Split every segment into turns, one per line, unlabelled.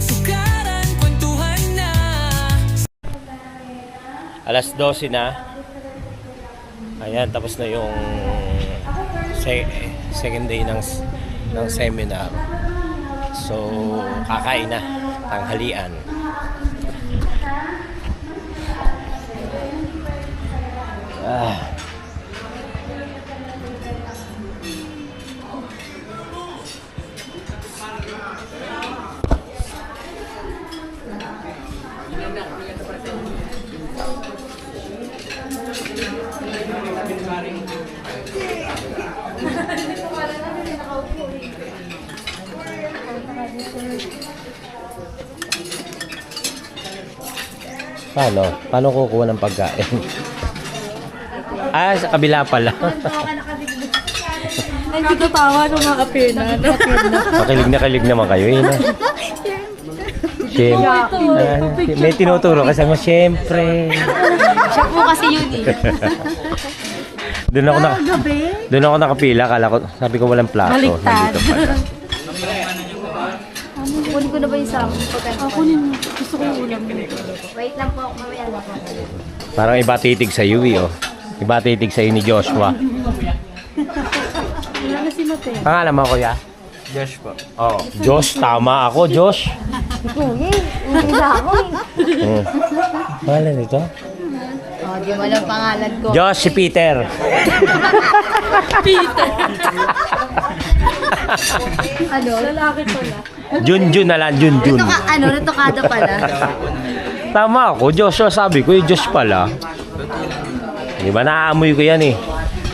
Sukaran, kwentuhan na.
Alas 12 na. Ayan, tapos na yung second day ng seminar. So, kakain na. Tanghalian. Paano kukuha ng pagkain? Sa kabila pala.
Nagtatawa ng mga kapina.
Makilig naman kayo eh. Siyempre. May tinuturo kasi mo, siyempre.
Siya po kasi yun eh.
Doon ako nakapila. Sabi ko walang plato.
Baliktad.
Nandito pala.
Kunin ko na ba yung sa kunin. Gusto ko yung ulam.
Wait lang po, mamaya lang po.
Parang iba titig sa iyo eh. Oh. Iba titig sa iyo ni Joshua.
Wala na si Mate.
Pangalan mo, kuya?
Josh po.
Oh, Josh, tama ako, Josh.
Hindi ako eh.
Pangalan nito?
Oh, di mo alam pangalan ko.
Josh, si Peter.
Ano?
Lalaki pala.
Junjun na lang, Junjun.
Retokado pala.
Tama ako, Joshua sabi ko, Josh pala. Di ba, naamoy ko yan eh.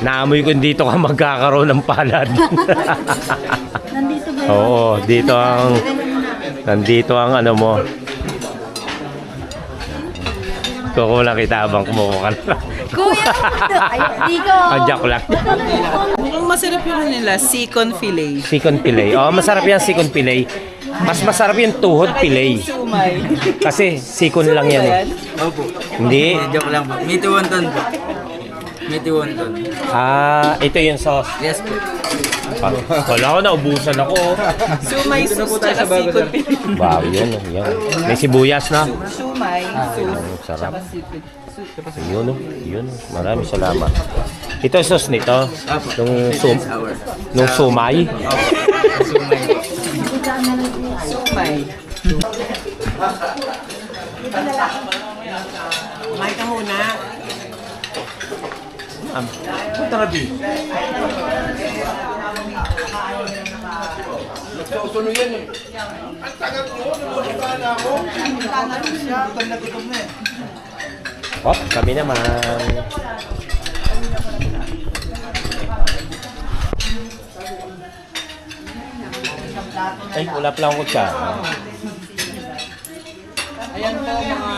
Naamoy ko dito ka magkakaroon ng palad.
Nandito ba yun?
Oo, nandito ang ano mo. Kukulang kita habang kumukuha ka na.
Kuya! Ay, di ko!
Joke lang.
Ang masarap yung nila, sikon fillet.
Sikon fillet. Oh, masarap yan, sikon fillet. Mas masarap yung tuhod fillet.
Sumay.
Kasi sikon lang yan eh.
Opo.
Hindi.
Joke lang po. Miti wonton po. Miti wonton.
Ito yung sauce.
Yes po.
Wala ko, naubusan ako.
Sumay sauce tsaka sikon fillet.
Wow, yan. May sibuyas na.
Sumay.
Sarap. Yun. Maraming salamat. Ito yung sauce nito. Nung sumay.
Sumay.
Sumay. Kumain ka muna.
Punta na, B. Kami naman. Ay, wala pala akong kutsara.
Ayan po mga...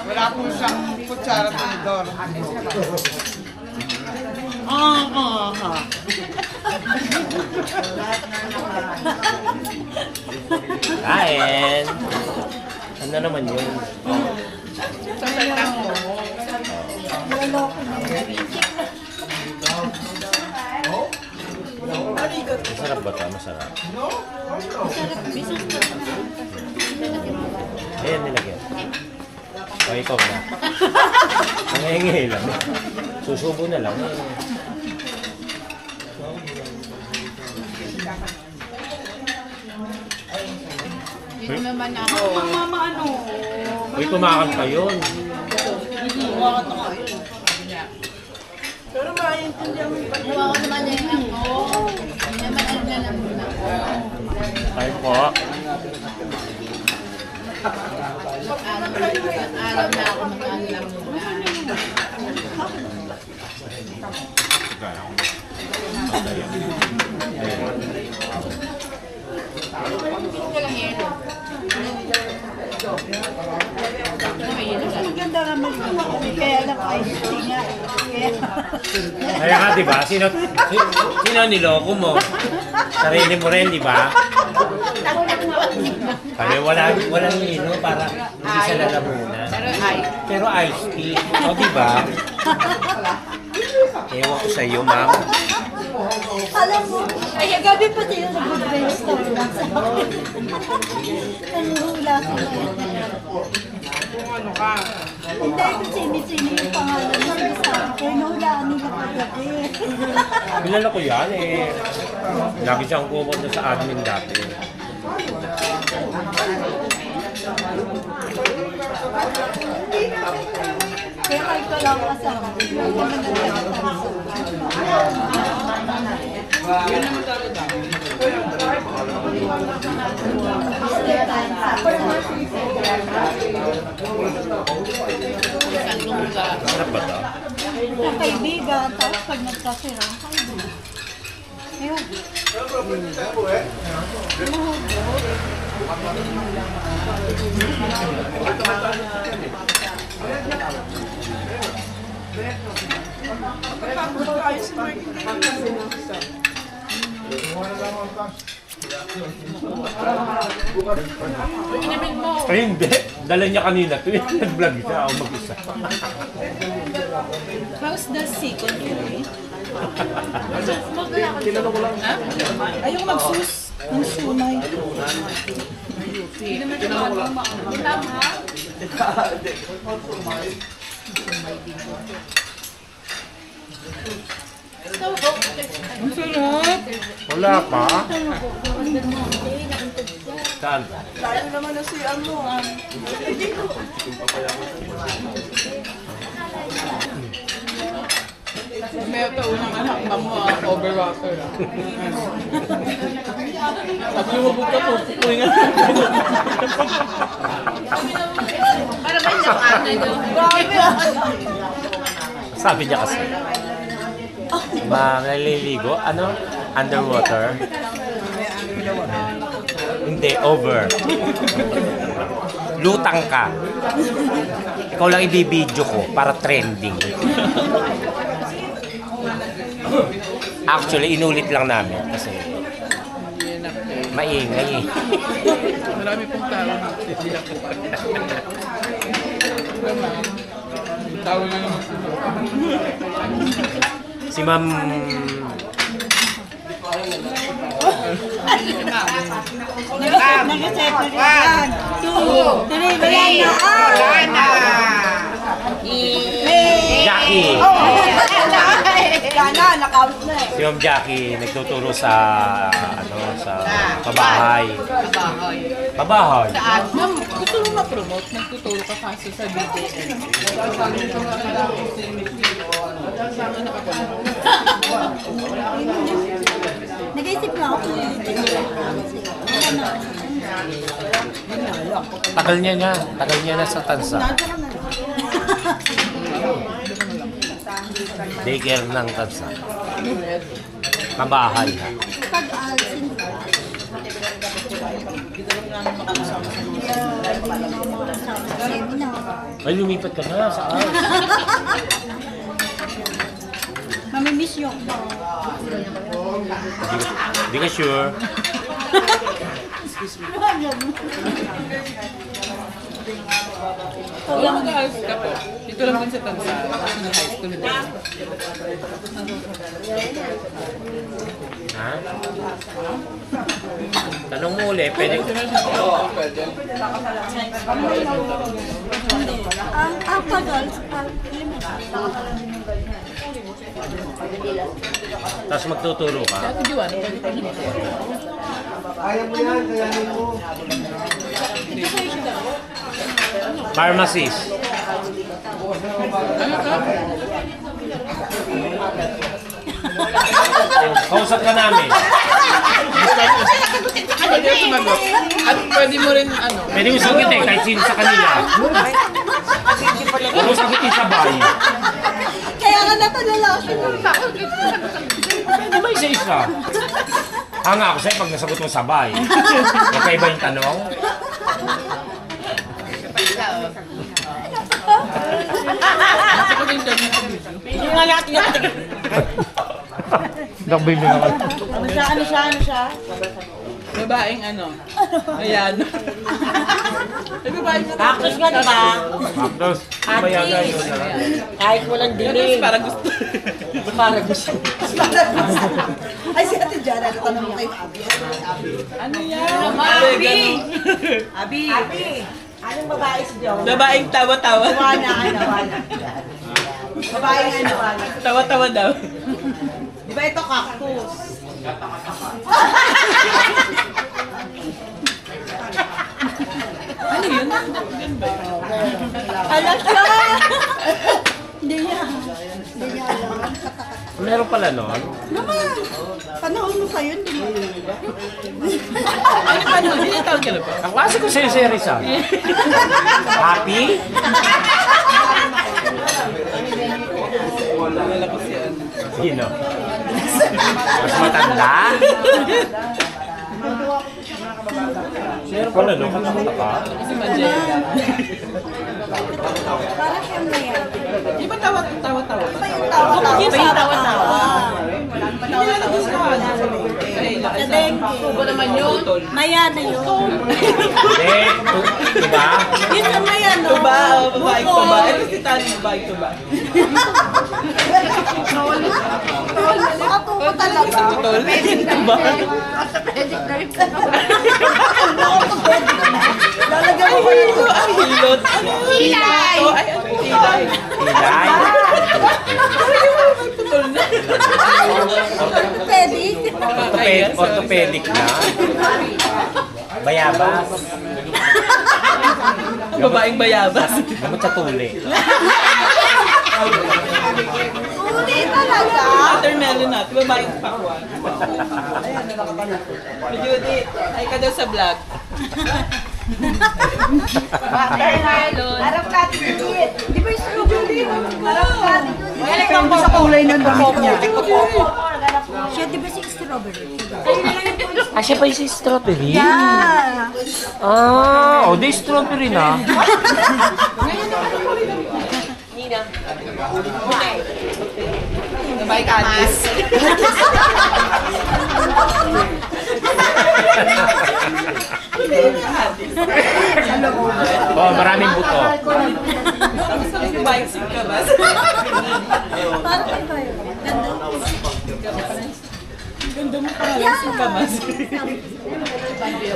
Wala po siyang kutsara tinidor.
Kain! Ano naman yun? Masarap ba ito? Masarap. Ayan, nilagyan. O, ikaw na. Nangyayangay lang. Susubo na lang.
Dito naman ako.
Mama ano?
Uy, kumakanta yun.
Pero maintindihan mo yung
Gawa ko naman yan lang ko. Hindi naman alam na lang muna ko.
Kain po.
Alam na ako mag-ano lang muna.
Ang ganda naman yun. Kaya lang ice tea nga.
Kaya nga, di ba? Sino niloko mo? Sarili mo rin, di ba? Kaya walang ino para hindi sa lalamunan. Pero iced tea. O, di ba? Ewan ko sa iyo, ma'am.
Alam mo, ay gabi pa tayo nag-brainstorm lang sa akin. Nanuhula sila. Hindi ko sini-sini yung pangalan mo sa akin. Nahulaan nila kagabi.
Kilala ko yan eh. Lagi siyang pumunta sa admin dati.
Kaya kahit ko lang kasama.
Sarap ba ito?
Ang kaibigan, tapos pag nagkasira, ang kaibigan. Ayun.
Ay hindi. Dala niya kanina ito. Nag-vlog siya. Ako mag-isa.
How's the second fillet?
Ayun magsus ng sunay.
Ang sarap!
Wala pa? Saan?
May ito unang anak pa mo, overwater. Pag lumubog ka po, pupuin nga. Para ba yung
Sabi niya kasi. Naliligo? Ano? Underwater? Hindi, over. Lutang ka. Ikaw lang ibibidyo ko para trending. Actually, inulit lang namin kasi maingay.
Marami pong tao. Tao na naman sila.
Si Ma'am...
Nag-set na yan. 2, 3, wala na.
Jackie!
Gana, nakount na eh.
Si Ma'am Jackie nagtuturo sa sa pabahay. Pabahay.
Ma'am, gusto mo ma-promote? Nagtuturo ka kaso sa BDN.
Nag-isip na ako kung
Tagal niya na sa tansa. Daycare ng tansa. Pabahay ha.
pag-alsin ka.
Ay, lumipat ka na sa ALS.
Mamimiss yung
Hindi ka sure.
Wala mo ka po. Dito lang din sa Tansa. Kasi na high school din.
Ha? Tanong mo ulit, pwede ko.
ang pag-alsin
Tapos magtuturo ka.
Dati Juan, pwede ka dito.
Pharmacist.
Ano ka?
Kausap ka namin.
Pwede ka sumagot. At pwede mo rin ano.
Pwede mo sagutin kahit sino sa kanila. Huwag mo sagutin sabay.
Kaya nga natulala ako.
Pwede ba isa-isa? Hanga ako sa'yo pag nasagot mo sabay. Magkaiba yung tanong.
Ako din dyan yung video.
Nakbay mo naman.
Ano siya?
Babaeng ano? Ayan. Ay, babaeng na.
Actress ka, di ba?
Tapos, mayaga yun.
Kahit walang
Tapos
dilim.
parang gusto.
Asparagus. Ay, si Ate Jana, natanong mo kay Abi.
Ano yan? Abi!
Anong babae si Joe?
Babaeng tawa-tawa.
Nawana. Babae nga nawana.
Tawa-tawa daw.
Di ba ito cactus?
Ano yun?
Alam siya! Hindi niya. Hindi niya alam.
Meron pala nun.
Naman! Panahon mo kayo, hindi mo.
Ano pa nun? Tinatawag ka na ba?
Ang klase ko sa'yo, series ah. Happy?
Wala ko siya.
Sino? Mas matanda? Meron pala nun. Katakata ka.
Si Majel.
Parang siyang na yan.
Di ba tawa-tawa?
Tawa-tawa.
Hindi nila nagustuhan. Ay,
Kadengke.
Tubo naman yun.
Maya na yun.
Hindi. Diba?
Yun ang maya, no?
Tuba, babaeng tuba. Ito si Tani, babaeng tuba.
Ako talaga.
Tutol. Tuba.
Lalagyan mo ko yun.
Ang hilot.
Hilay!
Ay, ano hilay?
Hilay?
Tutol na.
Pwede.
Orthopedic na. Bayabas.
Ang babaeng bayabas.
Gamot sa tuli.
Uli talaga.
Watermelon natin, babaeng pakwan. Judy, ay ka daw sa vlog.
Watermelon. Harap ka titigit. Di ba yung strawberry? Harap ka titigit. Wala kang sa kulay ng damit niya. Siya, di ba si strawberry?
Ah, siya pa yung strawberry?
Yeah.
Ah, o di strawberry na.
Babaeng anis.
Oh, maraming buto.
Babaeng singkabas.
Parang kayo kayo. Ganda.
Ganda mo pala, singkabas.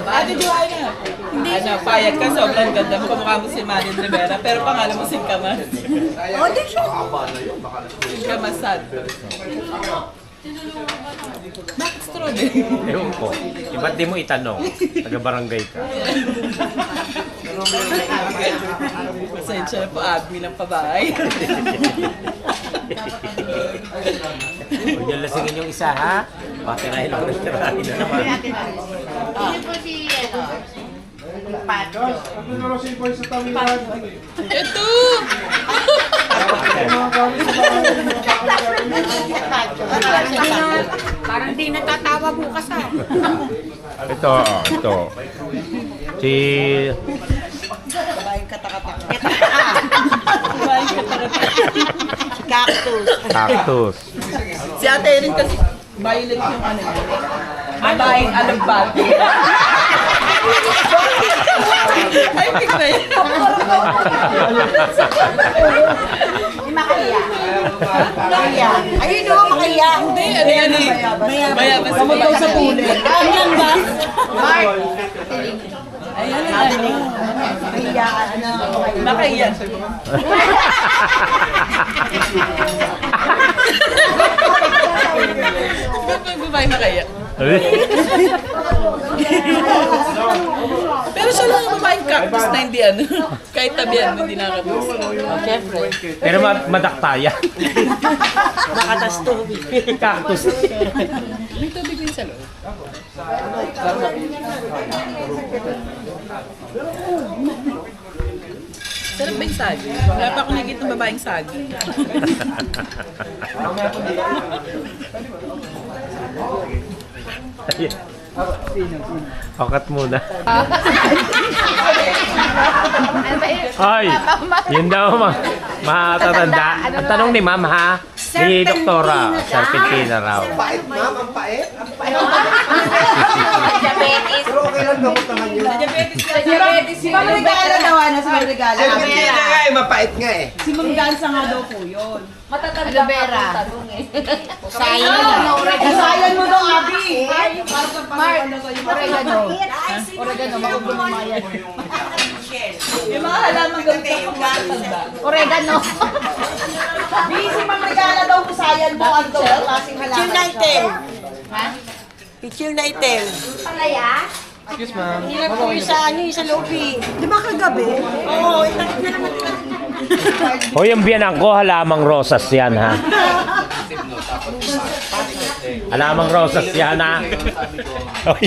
Ate Joanna. Ano, payag ka, sobrang ganda mo. Kamukha mo si Marin Rivera, pero pangalan mo singkamas.
O, di siya.
Singkamasan. Bakit strawberry?
Ewan ko. Ba't di mo itanong? Taga-barangay ka.
Pasensya na po, Abby ng pabahay.
Huwag niyo lasingin yung isa, ha? Patirahin ako ng tirahin na naman.
Hindi po si, Pato.
Ito!
Parang di natatawa bukas ah.
Ito. Si...
Babaeng katakatak.
Babaeng kataratak.
Cactus.
Cactus.
Si Ate Erin kasi violet yung ano yun. Babaeng alagbati. Ay, tignan yun.
Makaya. Ayun o, makaya.
Hindi, ano yan eh. Bayabas.
Kamutaw sa puli. Ayan ba?
Mark.
Ayan na.
Makaya.
Nakaya. Ba't babae makaya? Pero siya lang ang babaeng cactus na hindi ano. Kahit tabihan, hindi nakabus. Siyempre.
Pero madaktaya.
Makatas to.
Cactus.
May tubig din sa loob. Sarap ba yung sagi? Wala pa akong nakikita ng babaeng sagi.
Ayan. Pakat muna.
Ano ba yun?
Ay, yun daw, Matatanda. Ang tanong ni ma'am ha, ni Doktora, serpentina raw.
Pait, ma'am, ang pait.
Diabetes.
Pero okay lang gamot naman yun.
Si Ma'am Regala daw, si Ma'am Regala.
Serpentina nga eh, mapait nga eh.
Si Ma'am Gansa nga daw po yun.
Aloe vera.
Kasayan mo daw, Abi.
Mark, oregano. Oregano, magugumayan.
Yung mga halaman gamit ang pagkakatanda.
Oregano.
Si Ma'am Regala daw, kasayan mo. Ano daw, klaseng halaman.
Picture na item.
Ha?
Picture na item.
Palaya?
Excuse ma'am.
Hindi lang po yung sa sa lobby.
Di ba kagabi?
Oo, itakit na naman.
O yung biyanan ko, halamang rosas yan ha. Halamang rosas yan ha. Oy.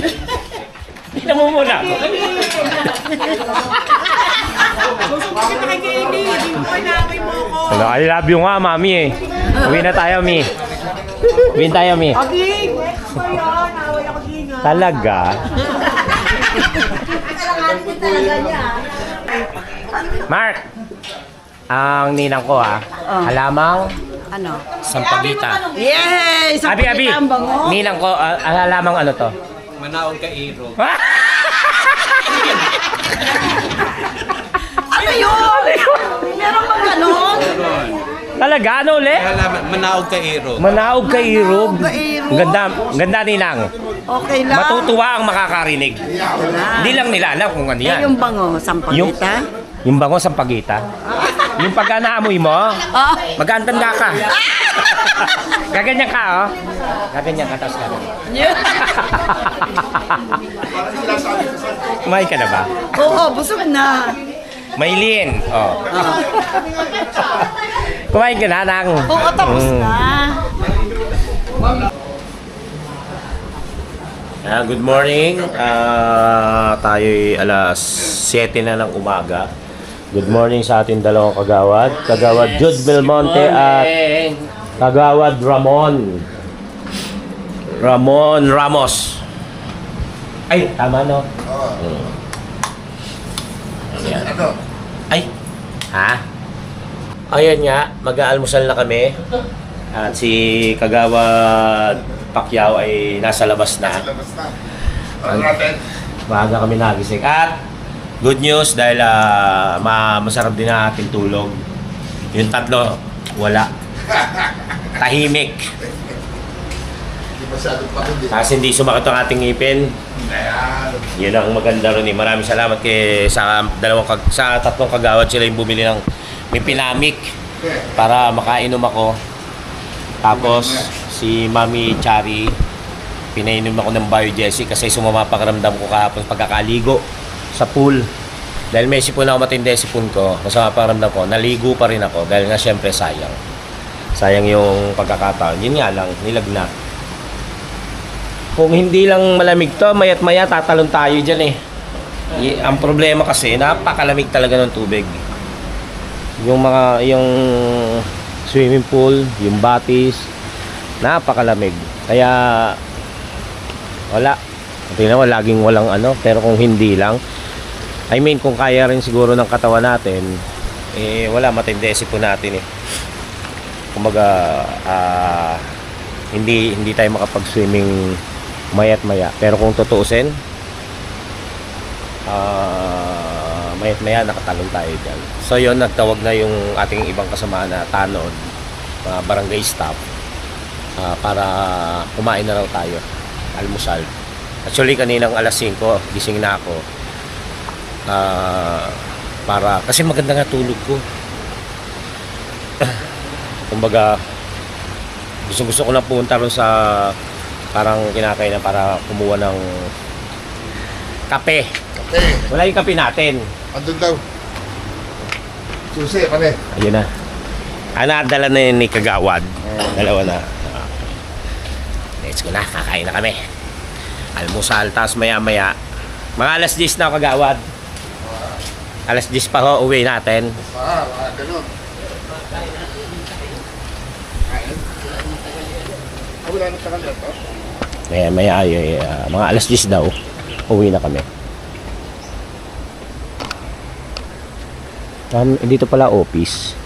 Tingnan mo muna. Ano, I love you nga, mami eh. Uwi na tayo, mi. Uwi tayo, mi.
Aging! Ano yan? Naway ako ginga.
Talaga?
Kailangan din talaga niya.
Mark! Ang ninang ko ha. Halamang
Ano?
sampagita.
Yay! Sa
Abi!
ang bango.
Ninang ko, halamang ano to?
Manaog ka iro.
Ano yun? Meron bang ganon?
Talaga? Ano ulit?
Manaog ka iro.
Manaog ka irog.
Kairog.
Ganda, ganda ninang.
Okay lang.
Matutuwa ang makakarinig. Hindi lang nila alam kung ano yan.
Yung bango, sampagita.
Yung bango sa pagita. Yung pagka naamoy mo, mag-aantanda ka. Gaganyan ka, oh. Gaganyan ka, tapos gaganyan. Kumain ka na ba?
Oo, busog na.
Maylin, oh. Kumain ka na, nang.
Oo, tapos na.
Good morning. Tayo'y alas 7 na ng umaga. Good morning sa ating dalawang kagawad. Kagawad Jude Belmonte at kagawad Ramon. Ramon Ramos. Ay, tama no? Ayan. Ay, ha? Ayan nga, mag-aalmusal na kami. At si kagawad Pacquiao ay nasa labas na. Maaga kami nagising. At good news dahil masarap din ang ating tulog. Yung tatlo, wala. Tahimik. Kasi hindi sumakit ang ating ngipin. Yun ang maganda rin eh. Maraming salamat sa tatlong kagawad. Sila yung bumili ng may pinamik para makainom ako. Tapos si Mami Chari, pinainom ako ng Biogesic kasi sumama pakiramdam ko kahapon pagkakaligo sa pool. Dahil may sipon ako, matindi sipon ko, masama pakiramdam ko, naligo pa rin ako dahil nga syempre sayang. Sayang yung pagkakataon. Yun nga lang, nilagnat. Kung hindi lang malamig to, mayat maya tatalon tayo dyan eh. Ang problema kasi, napakalamig talaga ng tubig. Yung swimming pool, yung batis, napakalamig. Kaya wala. Tingnan mo, laging walang ano. Pero kung hindi lang, I mean, kung kaya rin siguro ng katawan natin, eh wala, matindi sipon natin eh. Kumbaga, hindi tayo makapag-swimming mayat maya. Pero kung tutuusin, mayat maya nakatalon tayo dyan. So yun, nagtawag na yung ating ibang kasama na tanod, mga barangay staff, para kumain na raw tayo, almusal. Actually kaninang alas 5 gising na ako, para kasi maganda nga tulog ko. Kumbaga gusto ko lang pumunta ron sa parang kinakainan para kumuha ng kape. Wala yung kape natin.
Andun daw. Susi, pane.
Ayun na. Dala na yun ni Kagawad. Dalawa na. Let's go na. Kakain na kami. Almusal. Tapos maya maya. Mga alas 10 na Kagawad. Alas 10 pa ho. Uwi natin.
Ganun. Wala na sa kanila to?
Maya maya ay mga alas 10 daw. Uwi na kami. Dito pala office.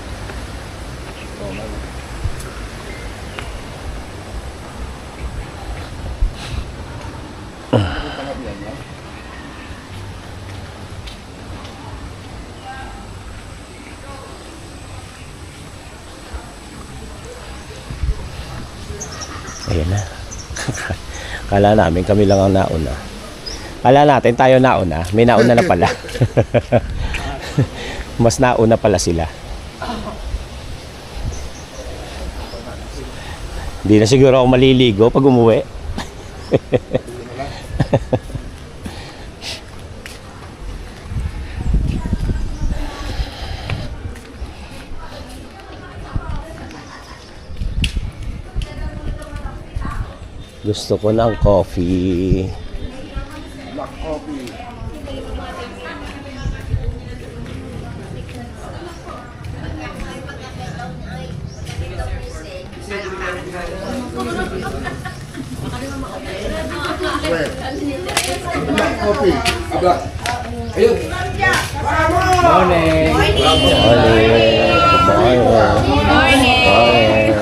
Ayan na. Kala namin kami lang ang nauna. Kala natin tayo nauna. May nauna na pala. Mas nauna pala sila. Hindi na siguro ako maliligo pag umuwi. Gusto ko ng coffee.
Black coffee. Black coffee. Abla. Ayun.
Morning.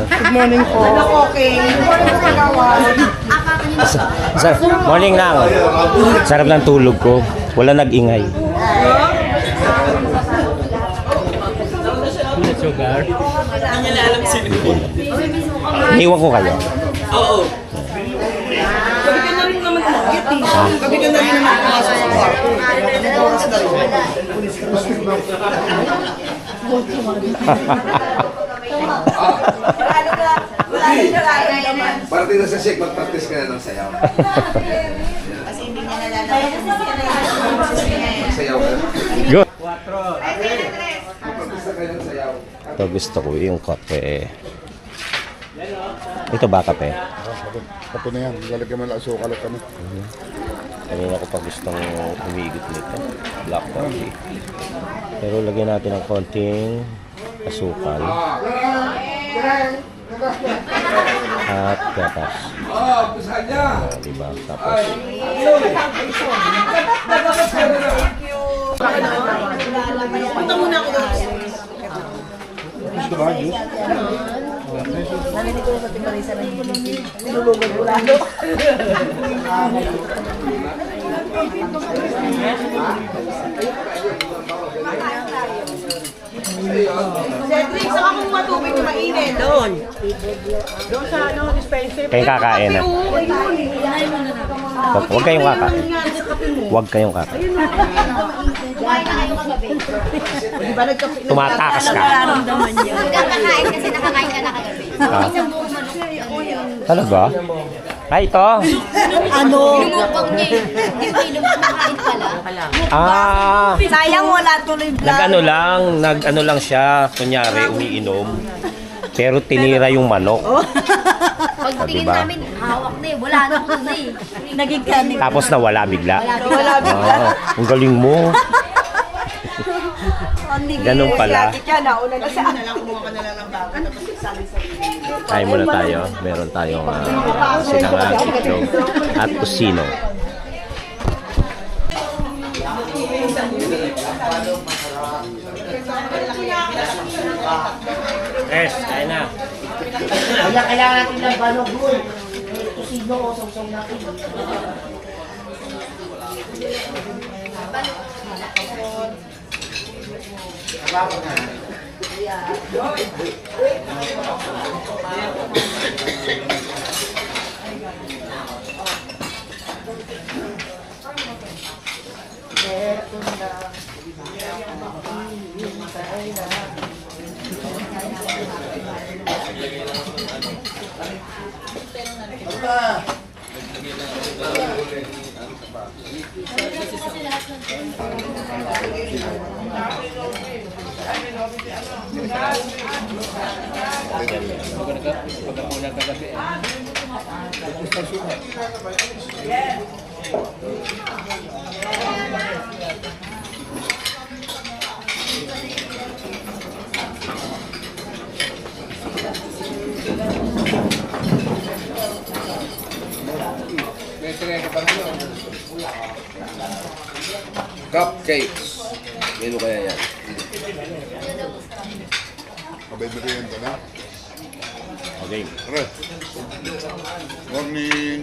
Good morning po. Morning lang. Sarap ng tulog ko. Wala nag-ingay. Sugar.
Hindi niya alam sino.
Iwan ko kayo.
Oo.
Gabi ka na rin naman kumagit eh. Gabi ka na rin naman pumasok sa kwarto. Oras na rin.
Parating na sa shake, mag-practice ka na ng sayaw.
Kasi hindi niya nalalaman.
Sayaw ka.
Good.
Mag-practice na kayo ng sayaw.
Ito gusto ko yung kape. Ito ba kape?
Kapo na yan. Lalagyan mo lang asukal at kami.
Kanina ko pa gustong humigit nito. Black coffee. Pero lagyan natin ng konting asukal. At gatas. Diba? Tapos
Punta muna ako doon.
Gusto ba? Juice?
Narinig ko sa Timarisa na nilulugan ko lalo. Cedric, saka kung matubig na mainit. Doon. Doon sa dispenser.
kayo kakain na. Huwag kayong kakain. Huwag kayong kakain.
Di ba nagkape?
Tumatakas ka.
Nararamdaman niya.
Nakakain kasi nakakain ka na kagabi.
Ah.
Isang buong manok.
Talaga? Ay, ito.
Ano?
Lumukbang niya eh. Yung may lumukbang pala.
Ah,
Sayang wala tuloy
nag-ano lang siya, kunyari, umiinom. Pero tinira yung manok.
Pagtingin
diba?
namin, hawak na eh. Wala na po na eh.
Naging kanin.
Tapos nawala bigla.
Wala bigla.
Ah, ang galing mo. Ganun pala.
Si Ate Tia, nauna na sa akin. Kumuha ka na lang ng bago. Tapos isali sa
Kain muna tayo. Meron tayong sinangag, itlog, at kusino. Yes, kain na.
Kailangan natin ng banog doon. Kusino o sausong natin.
Cupcakes. Menu kaya yan. Mabay mo rin ka na?
Okay.
Tara. Morning.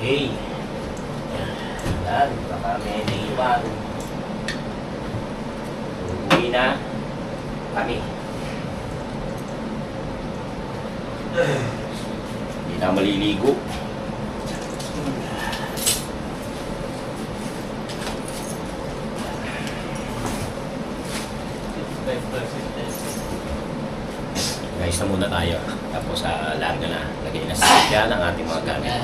Okay. Yan, baka may naiwan. Uwi na kami. Hindi na maliligo. Guys, na muna tayo. Tapos larga na. Lagay na sa sakyan ang ating mga gamit.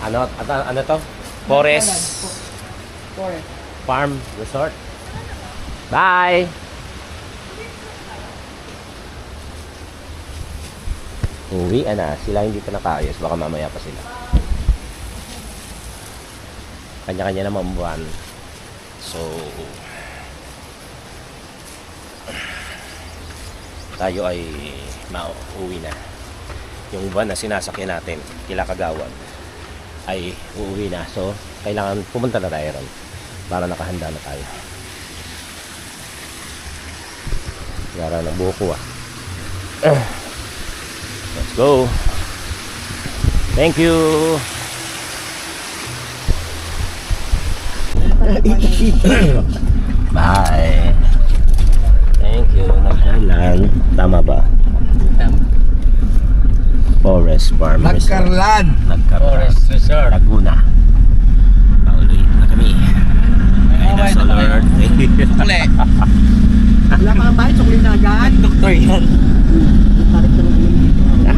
Ano to? Forest Farm Resort. Bye! Uwi na. Sila hindi pa nakayos. Baka mamaya pa sila. Kanya-kanya naman buwan. So, tayo ay mauwi na. Yung buwan na sinasakyan natin, kila Kagawad, ay uuwi na. So, kailangan pumunta na tayo ron para nakahanda na tayo. Yara na buho ko Let's go. Thank you. Bye. Thank you. Nagkarlan. Tama ba?
Tama.
Forest Farm
Nagkarlan.
Forest Resort. Laguna. Paulit na kami. Ay, nasa Lord.
Ule.
Wala ka ba? Sukli na agad.
Doktor yan.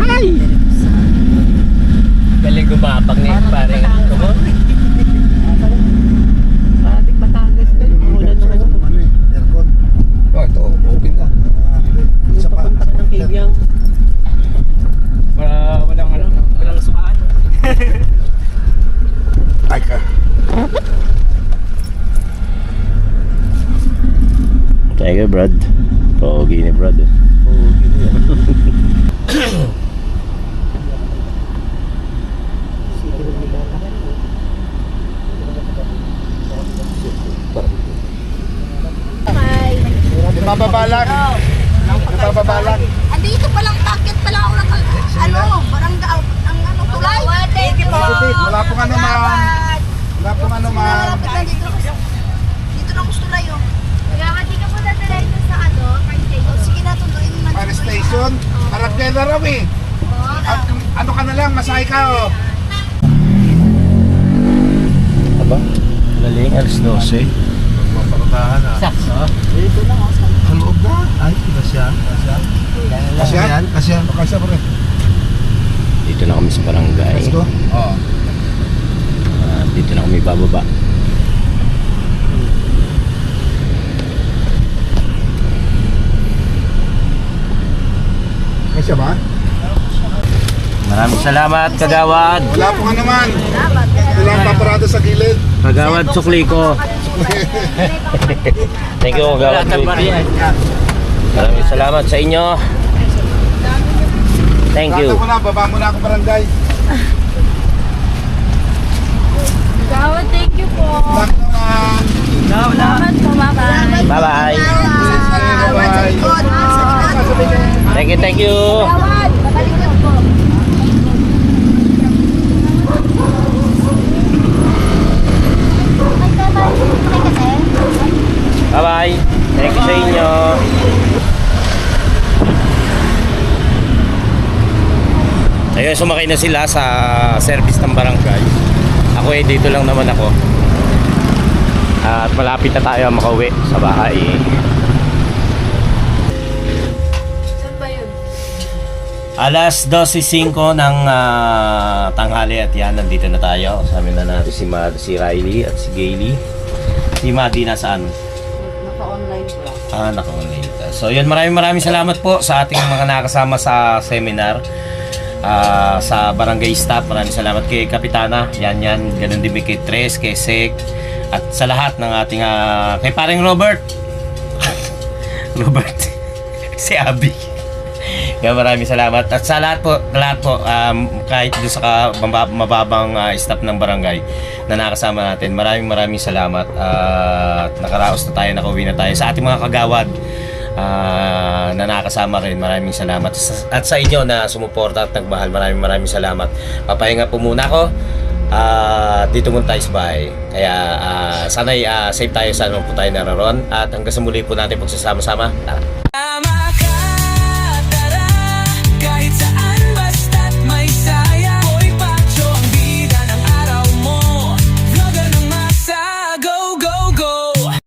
Ay!
Galing gumapang ni pare. Come on.
Parating Batangas din. Ulan naman ako.
Aircon.
Oh, ito. Open na.
Isa pa.
Papunta ka ng Kibyang.
Walang sukaan.
Ay ka.
Thank you, Brad. Pogi ni Brad.
Nababalag. Nababalag.
Andito palang packet pala ako ng barangay, ang tulay. Thank you po.
Wala pong ano man. Wala pong ano man.
Dito na gusto na yun. Di ka po dadalay doon sa kay Jay. Sige na, tunduin mo.
Fire station. Harap kayo na raw eh. At, ano ka na lang, masahe ka oh.
Aba? Laling alas 12.
Magpaparutahan ah.
Sakso.
Sa loob na. Ay, kasya. Kasya? Kasya. Kasya pa rin.
Dito na kami sa barangay.
Let's go. Oo.
Dito na kami bababa.
Kasya ba?
Maraming salamat, Kagawad.
Wala pong ano man. Wala paparada sa gilid.
Kagawad, sukli ko. Thank you, Kagawad. Maraming salamat sa inyo. Thank you.
Tata mo na, baba mo na ako barangay.
Gawad, thank you po.
Wala naman.
Salamat po, bye-bye.
Bye-bye.
Bye-bye.
Thank you, thank you.
Gawad, mabalikot po.
Bye-bye. Thank you sa inyo. Ayun, sumakay na sila sa service ng barangay. Ako dito lang naman ako. At malapit na tayo makauwi sa bahay.
Saan ba yun?
Alas 12:05 ng tanghali at yan, nandito na tayo. Kasama na natin si Riley at si Gailey. Si Maddie nasaan?
Naka-online ko.
Naka-online ka. So yun, maraming salamat po sa ating mga nakasama sa seminar. sa barangay staff. Maraming salamat kay Kapitana, yan, ganun din kay Tres, kay Sek, at sa lahat ng ating kay paring Robert si Abby. Kaya maraming salamat. At sa lahat po, kahit doon sa mababang staff ng barangay na nakasama natin, maraming salamat. At nakaraos na tayo, nakauwi na tayo. Sa ating mga kagawad na nakasama rin, maraming salamat. At sa inyo na sumuporta at nagmahal, maraming salamat. Papahinga po muna ako. Dito muna tayo sa bahay. Kaya sana'y safe tayo saan po tayo naroon. At hanggang sa muli po natin pagsasama-sama. Tara.